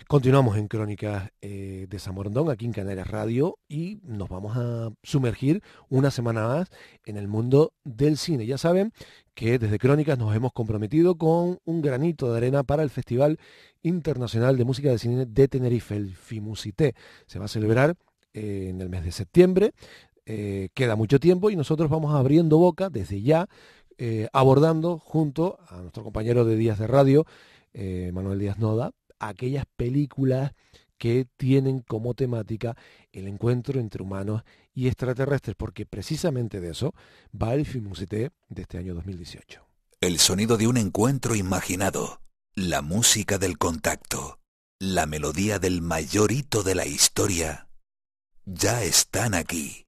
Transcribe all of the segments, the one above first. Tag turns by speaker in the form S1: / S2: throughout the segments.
S1: Continuamos en Crónicas de San Borondón, aquí en Canarias Radio, y nos vamos a sumergir una semana más en el mundo del cine. Ya saben que desde Crónicas nos hemos comprometido con un granito de arena para el Festival Internacional de Música de Cine de Tenerife, el FIMUSITE. Se va a celebrar en el mes de septiembre, queda mucho tiempo y nosotros vamos abriendo boca desde ya, abordando junto a nuestro compañero de Días de Radio, Manuel Díaz Noda, aquellas películas que tienen como temática el encuentro entre humanos y extraterrestres, porque precisamente de eso va el FIMUSITE de este año 2018.
S2: El sonido de un encuentro imaginado, la música del contacto, la melodía del mayor hito de la historia, ya están aquí.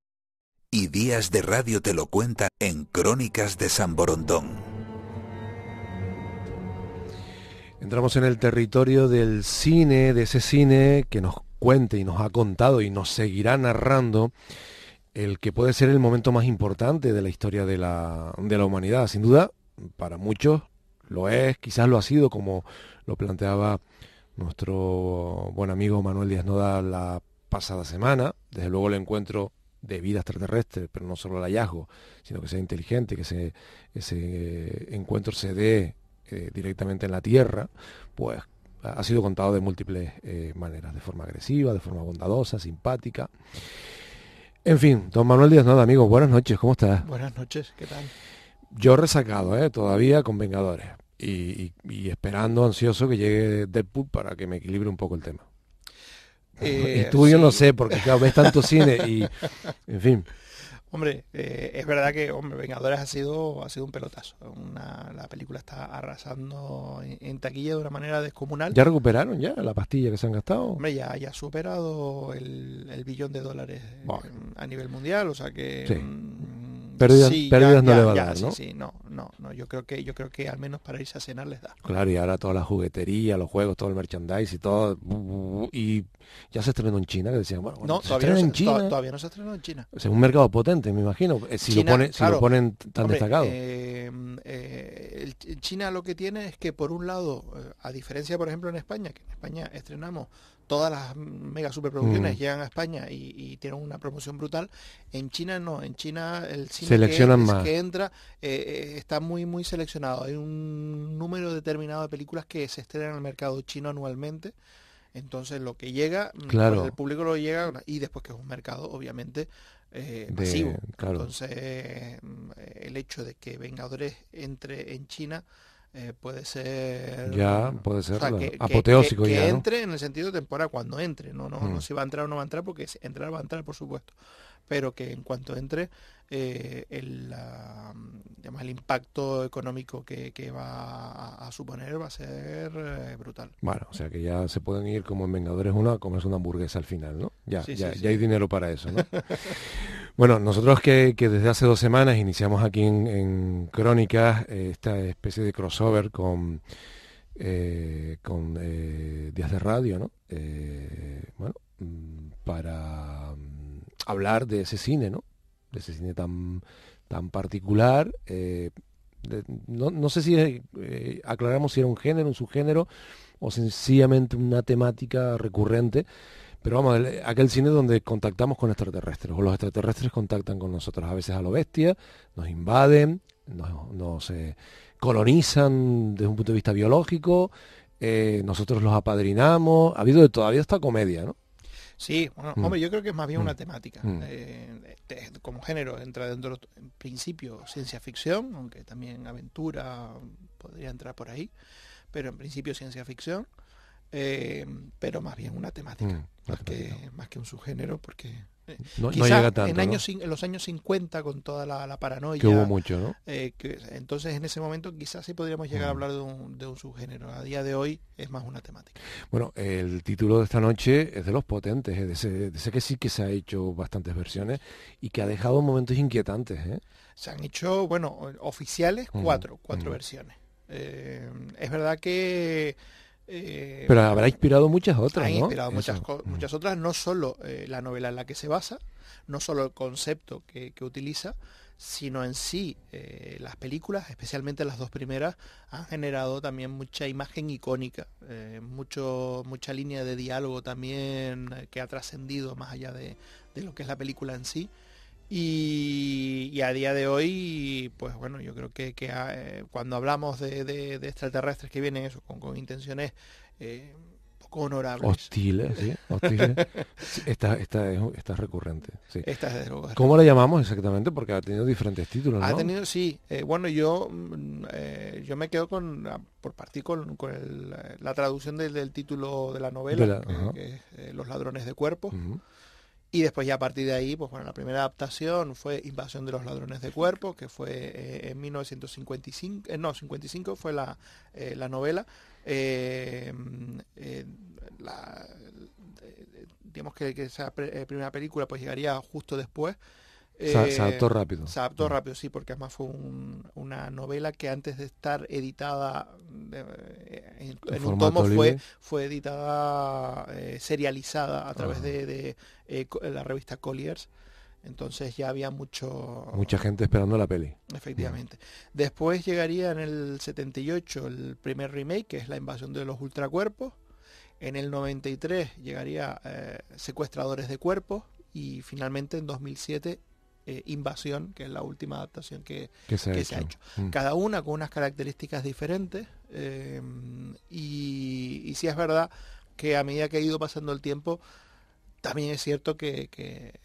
S2: Y Días de Radio te lo cuenta en Crónicas de San Borondón.
S1: Entramos en el territorio del cine, de ese cine que nos cuente y nos ha contado y nos seguirá narrando el que puede ser el momento más importante de la historia de la humanidad. Sin duda, para muchos lo es, quizás lo ha sido, como lo planteaba nuestro buen amigo Manuel Díaz Noda la pasada semana. Desde luego el encuentro de vida extraterrestre, pero no solo el hallazgo, sino que sea inteligente, que ese encuentro se dé directamente en la Tierra, pues ha sido contado de múltiples maneras, de forma agresiva, de forma bondadosa, simpática. En fin, don Manuel Díaz Noda, amigo, buenas noches, ¿cómo estás?
S3: Buenas noches, ¿qué tal?
S1: Yo resacado, todavía con Vengadores y esperando, ansioso que llegue Deadpool para que me equilibre un poco el tema. Y tú yo
S3: sí.
S1: no sé, porque claro, ves tanto cine y, en fin.
S3: Hombre, es verdad que Vengadores ha sido un pelotazo. La película está arrasando en taquilla de una manera descomunal.
S1: ¿Ya recuperaron ya la pastilla que se han gastado?
S3: Hombre, ya ha superado el billón de dólares a nivel mundial, o sea que
S1: sí. Pérdidas
S3: sí,
S1: no le va a dar, ¿no?
S3: Sí, no, yo creo que al menos para irse a cenar les da.
S1: Claro, y ahora toda la juguetería, los juegos, todo el merchandise y todo, y ya se estrenó en China, que decían, bueno,
S3: No,
S1: se estrena en China.
S3: todavía no se ha estrenado en China.
S1: Es un mercado potente, me imagino, si
S3: China,
S1: lo ponen tan
S3: hombre,
S1: destacado.
S3: China lo que tiene es que, por un lado, a diferencia, por ejemplo, en España, que en España estrenamos todas las mega superproducciones, llegan a España y tienen una promoción brutal. En China no, en China el cine que entra está muy muy seleccionado. Hay un número determinado de películas que se estrenan en el mercado chino anualmente. Entonces lo que llega,
S1: claro,
S3: pues el público lo llega, y después que es un mercado obviamente masivo.
S1: Claro.
S3: Entonces el hecho de que Vengadores entre en China puede ser
S1: puede ser,
S3: o sea,
S1: apoteósico
S3: que
S1: ya, ¿no?
S3: entre en el sentido de temporada cuando entre, no si va a entrar o no va a entrar, porque entrar va a entrar, por supuesto, pero que en cuanto entre el impacto económico que va a suponer va a ser brutal.
S1: Bueno, o sea que ya se pueden ir como en Vengadores 1 a comerse una hamburguesa al final, ¿no? Ya hay dinero para eso, ¿no? Bueno, nosotros que desde hace 2 semanas iniciamos aquí en Crónicas esta especie de crossover con Días de Radio, ¿no? Para hablar de ese cine, ¿no? De ese cine tan particular. No sé si aclaramos si era un género, un subgénero o sencillamente una temática recurrente. Pero vamos, aquel cine donde contactamos con extraterrestres, o los extraterrestres contactan con nosotros, a veces a lo bestia, nos invaden, nos colonizan desde un punto de vista biológico, nosotros los apadrinamos, ha habido de todo, ha habido hasta comedia, ¿no?
S3: Sí, bueno, hombre, yo creo que es más bien una temática. Como género entra dentro, en principio, ciencia ficción, aunque también aventura podría entrar por ahí, pero en principio ciencia ficción. Pero más bien una temática, más que un subgénero, porque
S1: no
S3: quizás
S1: llega tanto,
S3: en los años 50, con toda la paranoia
S1: que hubo mucho, ¿no?
S3: Entonces en ese momento quizás sí podríamos llegar a hablar de un subgénero. A día de hoy es más una temática.
S1: Bueno, el título de esta noche es de los potentes, de ese que sí que se ha hecho bastantes versiones y que ha dejado momentos inquietantes, ¿eh?
S3: Se han hecho, bueno, oficiales cuatro versiones. Es verdad que
S1: pero habrá inspirado muchas otras,
S3: han
S1: ¿no?
S3: inspirado muchas otras, no solo la novela en la que se basa, no solo el concepto que utiliza, sino en sí. Las películas, especialmente las dos primeras, han generado también mucha imagen icónica, mucha línea de diálogo también que ha trascendido más allá de lo que es la película en sí. Y a día de hoy, pues bueno, yo creo que cuando hablamos de extraterrestres que vienen eso con intenciones poco honorables.
S1: Hostiles, sí, hostiles. Sí, esta es recurrente, sí.
S3: Esta es de luego.
S1: ¿Cómo la llamamos exactamente? Porque ha tenido diferentes títulos, ¿no?
S3: Ha tenido, sí. Bueno, yo me quedo por partir con la traducción del título de la novela, que es Los ladrones de cuerpos.
S1: Uh-huh.
S3: Y después ya a partir de ahí, pues bueno, la primera adaptación fue Invasión de los ladrones de cuerpos, que fue en 55 fue la novela. Digamos que esa primera película pues llegaría justo después.
S1: Se adaptó rápido.
S3: Se adaptó rápido, sí, porque además fue una novela que antes de estar editada en un tomo fue editada, serializada a través de la revista Colliers. Entonces ya había mucha
S1: gente esperando la peli.
S3: Efectivamente. Después llegaría en el 78 el primer remake, que es La invasión de los ultracuerpos. En el 93 llegaría Secuestradores de cuerpos. Y finalmente en 2007 Invasión, que es la última adaptación que se ha hecho. Cada una con unas características diferentes. Y sí es verdad que a medida que ha ido pasando el tiempo, también es cierto que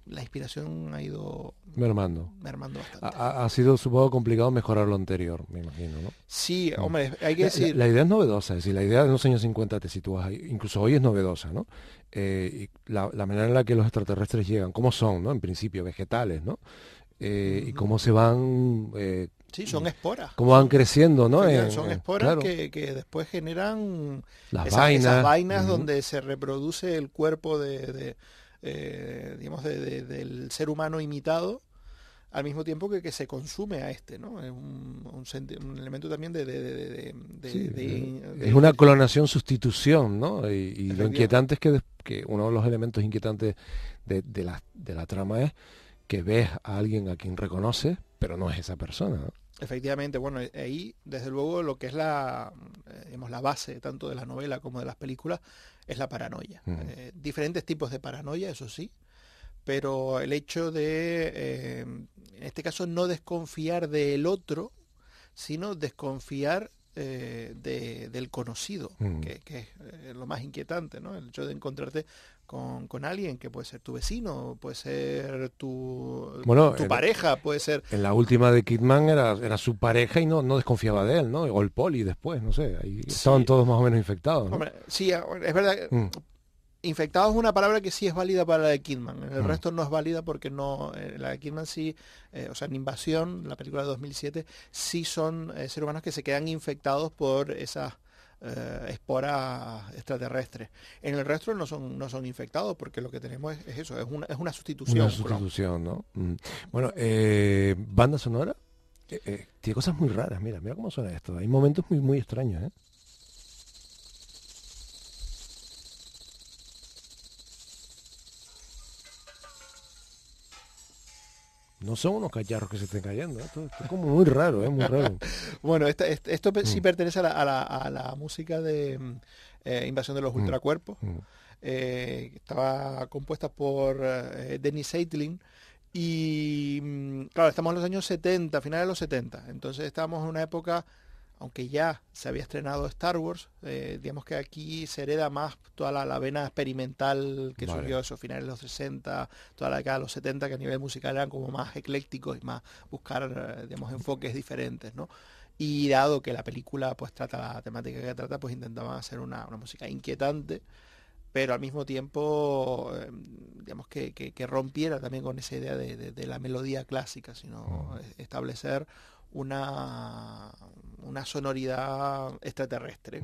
S3: la inspiración ha ido mermando bastante.
S1: Ha sido, supongo, complicado mejorar lo anterior, me imagino, ¿no?
S3: Sí, hombre, hay que decir...
S1: La idea es novedosa, es decir, la idea de los años 50 te sitúas ahí, incluso hoy es novedosa, ¿no? Y la manera en la que los extraterrestres llegan, cómo son, ¿no? En principio, vegetales, ¿no? Y cómo se van...
S3: sí, son esporas.
S1: Cómo van creciendo, ¿no?
S3: Son esporas, claro, que después generan
S1: esas
S3: vainas donde se reproduce el cuerpo digamos del ser humano imitado, al mismo tiempo que se consume a este, ¿no? Es un elemento también
S1: es una clonación sustitución, ¿no? Y lo inquietante es que uno de los elementos inquietantes de la trama es que ves a alguien a quien reconoces, pero no es esa persona, ¿no?
S3: Efectivamente, bueno, ahí desde luego lo que es la base tanto de la novela como de las películas es la paranoia. Diferentes tipos de paranoia, eso sí, pero el hecho de, en este caso, no desconfiar del otro, sino desconfiar del conocido, que es lo más inquietante, ¿no? El hecho de encontrarte con alguien que puede ser tu vecino, puede ser tu pareja, puede ser...
S1: En la última de Kidman era su pareja y no desconfiaba de él, ¿no? O el poli después, no sé, ahí estaban todos más o menos infectados, ¿no?
S3: Hombre, sí, es verdad que infectado es una palabra que sí es válida para la de Kidman, en el resto no es válida porque no, la de Kidman sí, o sea, en Invasión, la película de 2007, sí son seres humanos que se quedan infectados por esas esporas extraterrestres. En el resto no son infectados porque lo que tenemos es eso, es una sustitución.
S1: Una sustitución, ¿no? Bueno, banda sonora tiene cosas muy raras, mira cómo suena esto. Hay momentos muy, muy extraños, ¿eh? No son unos cacharros que se estén cayendo, esto es como muy raro, muy raro.
S3: Bueno, esto sí pertenece a la música de Invasión de los Ultracuerpos. Estaba compuesta por Dennis Seitlin y claro, estamos en los años 70, finales de los 70. Entonces estábamos en una época, aunque ya se había estrenado Star Wars, digamos que aquí se hereda más toda la vena experimental que surgió esos finales de los 60, toda la década de los 70, que a nivel musical eran como más eclécticos y más buscar, digamos, enfoques diferentes, ¿no? Y dado que la película pues trata la temática que trata, pues intentaban hacer una música inquietante, pero al mismo tiempo, digamos, que rompiera también con esa idea de la melodía clásica, sino establecer una sonoridad extraterrestre.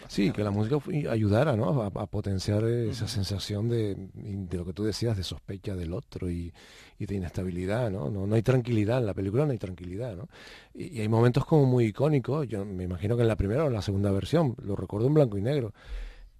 S1: Sí, que la música ayudara, ¿no? a potenciar esa sensación de lo que tú decías, de sospecha del otro y de inestabilidad, ¿no? No hay tranquilidad, en la película no hay tranquilidad, ¿no? Y hay momentos como muy icónicos, yo me imagino que en la primera o en la segunda versión, lo recuerdo en blanco y negro,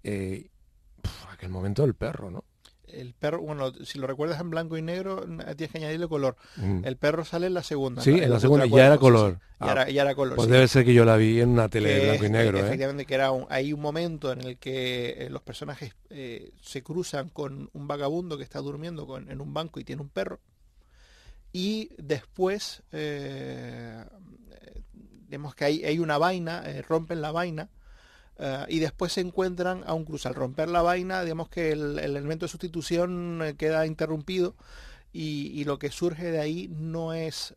S1: aquel momento del perro, ¿no?
S3: el perro, bueno, si lo recuerdas en blanco y negro, tienes que añadirle color. El perro sale en la segunda.
S1: Sí, en la segunda ya era color.
S3: Sí. Ya era color.
S1: Pues
S3: sí.
S1: debe ser que yo la vi en una tele de blanco y negro.
S3: Efectivamente, que era hay un momento en el que los personajes se cruzan con un vagabundo que está durmiendo en un banco y tiene un perro. Y después, vemos que hay una vaina, rompen la vaina. Y después se encuentran a un cruz. Al romper la vaina, digamos que el elemento de sustitución queda interrumpido y lo que surge de ahí no es,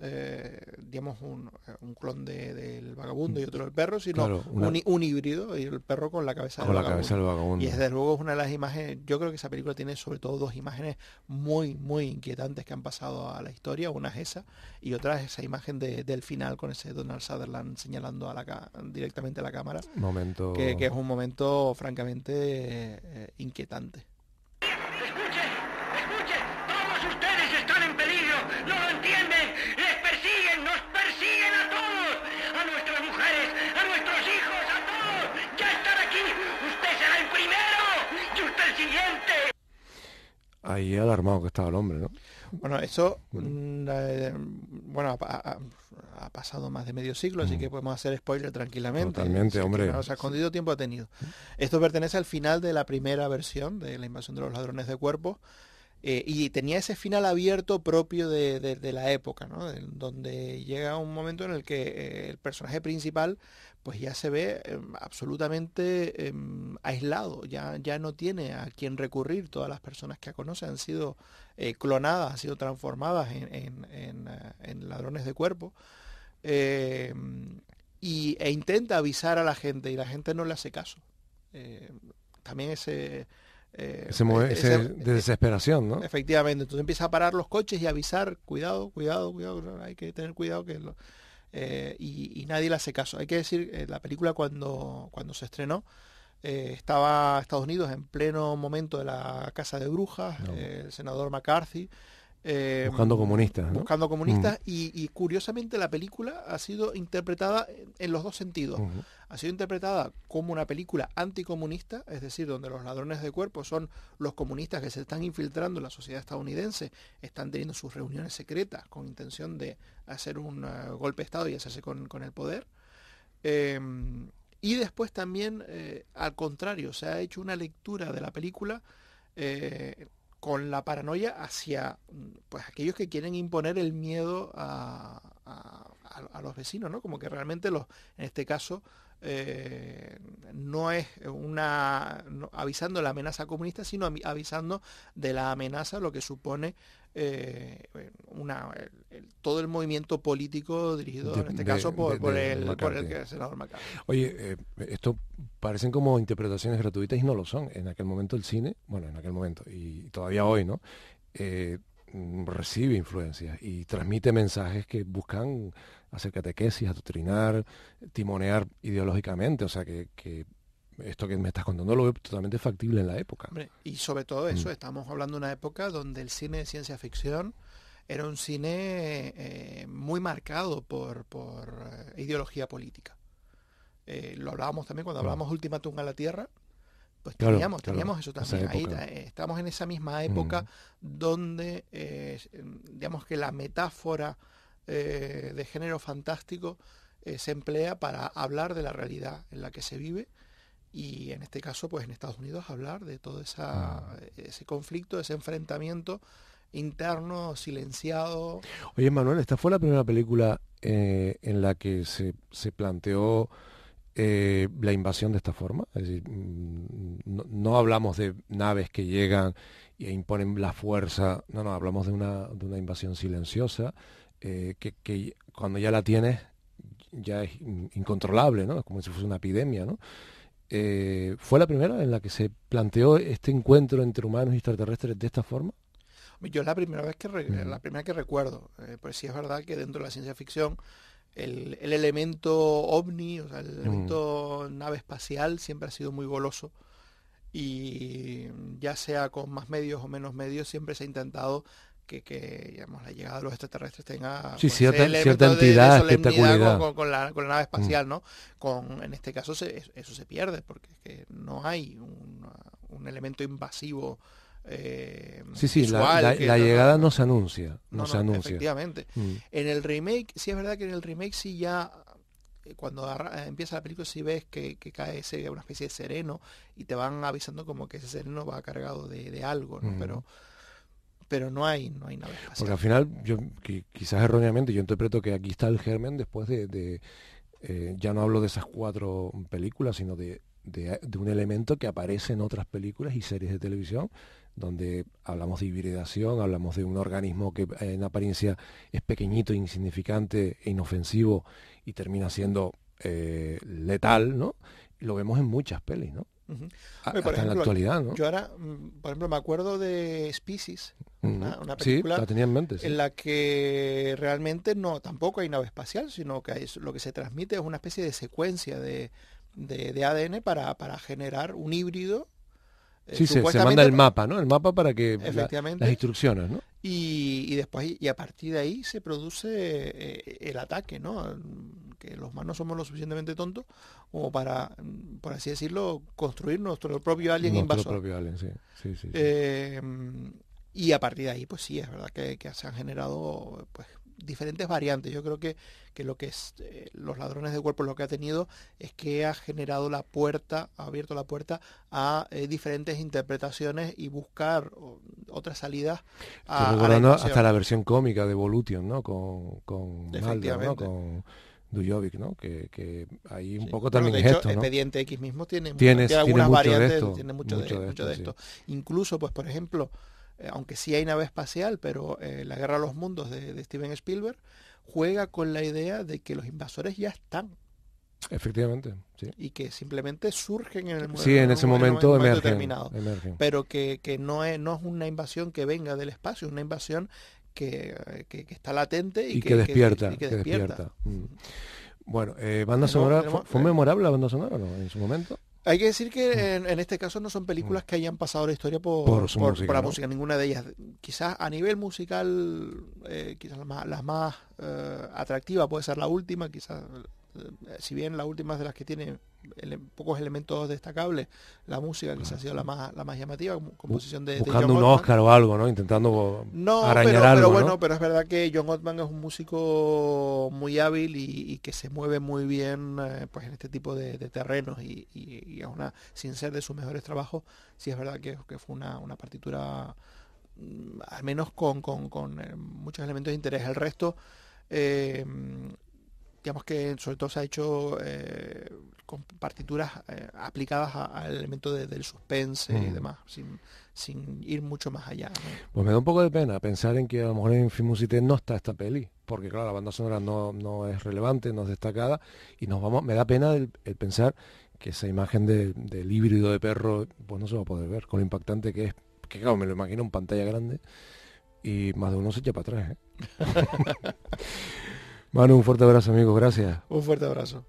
S3: digamos, un clon del vagabundo y otro del perro, sino
S1: claro,
S3: un híbrido, y el perro con la cabeza
S1: del vagabundo.
S3: Y desde luego es una de las imágenes, yo creo que esa película tiene sobre todo dos imágenes muy, muy inquietantes que han pasado a la historia. Una es esa y otra es esa imagen del final con ese Donald Sutherland señalando directamente a la cámara.
S1: Momento...
S3: que es un momento francamente inquietante.
S1: Ahí alarmado que estaba el hombre, ¿no?
S3: Bueno, eso bueno, ha pasado más de medio siglo, así que podemos hacer spoiler tranquilamente.
S1: Totalmente, hombre.
S3: No se ha escondido, tiempo ha tenido. Esto pertenece al final de la primera versión de La invasión de los ladrones de cuerpos. Y tenía ese final abierto propio de la época, ¿no? Donde llega un momento en el que el personaje principal pues ya se ve absolutamente aislado, ya no tiene a quien recurrir. Todas las personas que conoce han sido clonadas, han sido transformadas en ladrones de cuerpo, e intenta avisar a la gente y la gente no le hace caso. También ese
S1: de desesperación, ¿no?
S3: Efectivamente, entonces empieza a parar los coches y avisar, cuidado, hay que tener cuidado y nadie le hace caso. Hay que decir, la película cuando se estrenó, estaba Estados Unidos en pleno momento de la caza de brujas, el senador McCarthy,
S1: buscando comunistas, ¿no?
S3: Buscando comunistas, y curiosamente la película ha sido interpretada en los dos sentidos. Ha sido interpretada como una película anticomunista, es decir, donde los ladrones de cuerpos son los comunistas que se están infiltrando en la sociedad estadounidense, están teniendo sus reuniones secretas con intención de hacer un golpe de Estado y hacerse con el poder. Y después también, al contrario, se ha hecho una lectura de la película con la paranoia hacia pues aquellos que quieren imponer el miedo a los vecinos, ¿no? Como que realmente en este caso no es avisando de la amenaza comunista, sino avisando de la amenaza, lo que supone todo el movimiento político dirigido en este caso por el senador McCarthy.
S1: Oye, esto parecen como interpretaciones gratuitas y no lo son. En aquel momento el cine, bueno, en aquel momento y todavía hoy, ¿no? Recibe influencias y transmite mensajes que buscan hacer catequesis, adoctrinar, timonear ideológicamente. O sea que esto que me estás contando lo veo totalmente factible en la época.
S3: Hombre, y sobre todo eso, estamos hablando de una época donde el cine de ciencia ficción era un cine muy marcado por ideología política. Lo hablábamos también cuando hablábamos de Ultimátum a la Tierra, pues teníamos eso también. Ahí estamos en esa misma época donde digamos que la metáfora de género fantástico se emplea para hablar de la realidad en la que se vive, y en este caso pues en Estados Unidos hablar de todo ese conflicto, ese enfrentamiento interno, silenciado.
S1: Oye, Manuel, esta fue la primera película en la que se planteó la invasión de esta forma. Es decir, no hablamos de naves que llegan e imponen la fuerza, no, hablamos de una invasión silenciosa, que cuando ya la tienes ya es incontrolable, ¿no? Es como si fuese una epidemia, ¿no? ¿Fue la primera en la que se planteó este encuentro entre humanos y extraterrestres de esta forma?
S3: Yo es la primera que recuerdo, pues sí es verdad que dentro de la ciencia ficción el elemento ovni, o sea, el elemento nave espacial siempre ha sido muy goloso, y ya sea con más medios o menos medios siempre se ha intentado que digamos, la llegada de los extraterrestres tenga
S1: cierta entidad, espectacularidad
S3: con la nave espacial, ¿no? En este caso eso se pierde, porque es que no hay un elemento invasivo
S1: Sí,
S3: visual,
S1: la llegada no se anuncia, no se anuncia.
S3: Efectivamente. En el remake, sí es verdad que en el remake sí ya, cuando empieza la película, sí ves que cae una especie de sereno y te van avisando como que ese sereno va cargado de algo, ¿no? Pero no hay nave espacial.
S1: Porque al final, yo quizás erróneamente, yo interpreto que aquí está el germen después ya no hablo de esas 4 películas, sino de un elemento que aparece en otras películas y series de televisión, donde hablamos de hibridación, hablamos de un organismo que en apariencia es pequeñito, insignificante e inofensivo y termina siendo letal, ¿no? Lo vemos en muchas pelis, ¿no?
S3: Por ejemplo,
S1: en la actualidad, ¿no?
S3: Yo ahora, por ejemplo, me acuerdo de Species, una película
S1: sí, la tenía en mente, sí.
S3: en la que realmente tampoco hay nave espacial, sino que lo que se transmite es una especie de secuencia de ADN para generar un híbrido.
S1: Sí, se manda el mapa, ¿no? El mapa para que
S3: efectivamente,
S1: las instrucciones, ¿no?
S3: Y después, y a partir de ahí se produce el ataque, ¿no? Que los humanos somos lo suficientemente tontos como para, por así decirlo, construir nuestro propio alien invasor.
S1: Nuestro propio alien, sí.
S3: Y a partir de ahí, pues sí, es verdad que se han generado pues diferentes variantes. Yo creo que lo que es Los ladrones de cuerpos lo que ha tenido es que ha abierto la puerta a diferentes interpretaciones y buscar otras salidas
S1: recordando hasta la versión cómica de Evolution, ¿no? Con Mulder, ¿no? Con Dujovic, ¿no? Que ahí un poco también
S3: de
S1: es
S3: hecho,
S1: esto, ¿no?
S3: Expediente X mismo tiene
S1: mucho
S3: algunas variantes,
S1: tiene
S3: mucho de esto. Incluso, pues por ejemplo, aunque sí hay nave espacial, pero La Guerra de los Mundos de Steven Spielberg juega con la idea de que los invasores ya están.
S1: Efectivamente, sí.
S3: Y que simplemente surgen en el momento,
S1: en ese momento
S3: determinado.
S1: Emergen.
S3: Pero que no es una invasión que venga del espacio, es una invasión que está latente y
S1: que despierta.
S3: despierta.
S1: Bueno, banda sonora, ¿fue memorable la banda sonora o no en su momento?
S3: Hay que decir que en este caso no son películas que hayan pasado la historia por la música, ninguna de ellas. Quizás a nivel musical, quizás la más atractiva puede ser la última, quizás, si bien la última es de las que tiene pocos elementos destacables, la música quizás ha sido la más llamativa, composición de
S1: buscando
S3: John
S1: un
S3: Ottman.
S1: Oscar o algo, ¿no? Intentando arañar algo,
S3: pero bueno,
S1: ¿no?
S3: pero es verdad que John Ottman es un músico muy hábil y que se mueve muy bien pues en este tipo de terrenos y sin ser de sus mejores trabajos, sí es verdad que fue una partitura al menos con muchos elementos de interés. El resto digamos que sobre todo se ha hecho con partituras aplicadas al elemento del suspense y demás, sin ir mucho más allá, ¿no?
S1: Pues me da un poco de pena pensar en que a lo mejor en Film Musité no está esta peli, porque claro, la banda sonora no es relevante, no es destacada, y me da pena el pensar que esa imagen del híbrido de perro pues no se va a poder ver, con lo impactante que es, que claro, me lo imagino en pantalla grande, y más de uno se echa para atrás, ¿eh? Manu, un fuerte abrazo, amigo, gracias.
S3: Un fuerte abrazo.